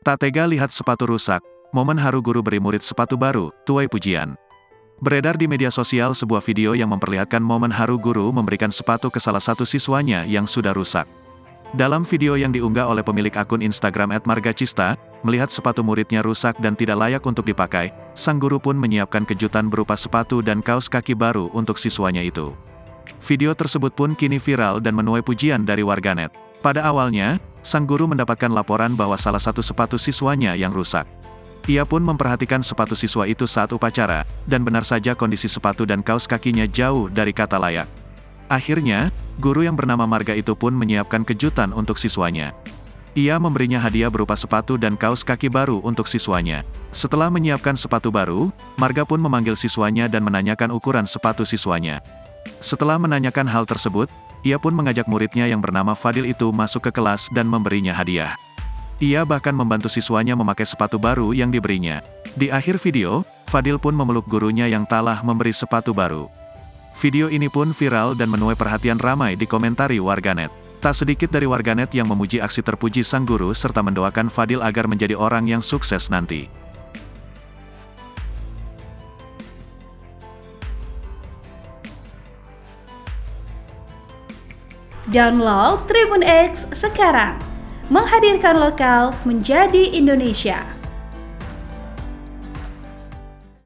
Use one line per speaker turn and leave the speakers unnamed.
Tak tega lihat sepatu rusak, momen haru guru beri murid sepatu baru, tuai pujian. Beredar di media sosial sebuah video yang memperlihatkan momen haru guru memberikan sepatu ke salah satu siswanya yang sudah rusak. Dalam video yang diunggah oleh pemilik akun Instagram @margacista, melihat sepatu muridnya rusak dan tidak layak untuk dipakai, sang guru pun menyiapkan kejutan berupa sepatu dan kaos kaki baru untuk siswanya itu. Video tersebut pun kini viral dan menuai pujian dari warganet. Pada awalnya, sang guru mendapatkan laporan bahwa salah satu sepatu siswanya yang rusak. Ia pun memperhatikan sepatu siswa itu saat upacara, dan benar saja kondisi sepatu dan kaos kakinya jauh dari kata layak. Akhirnya, guru yang bernama Marga itu pun menyiapkan kejutan untuk siswanya. Ia memberinya hadiah berupa sepatu dan kaos kaki baru untuk siswanya. Setelah menyiapkan sepatu baru, Marga pun memanggil siswanya dan menanyakan ukuran sepatu siswanya. Setelah menanyakan hal tersebut, ia pun mengajak muridnya yang bernama Fadil itu masuk ke kelas dan memberinya hadiah. Ia bahkan membantu siswanya memakai sepatu baru yang diberinya. Di akhir video, Fadil pun memeluk gurunya yang telah memberi sepatu baru. Video ini pun viral dan menuai perhatian ramai dikomentari warganet. Tak sedikit dari warganet yang memuji aksi terpuji sang guru serta mendoakan Fadil agar menjadi orang yang sukses nanti.
Download Tribun X sekarang, menghadirkan lokal menjadi Indonesia.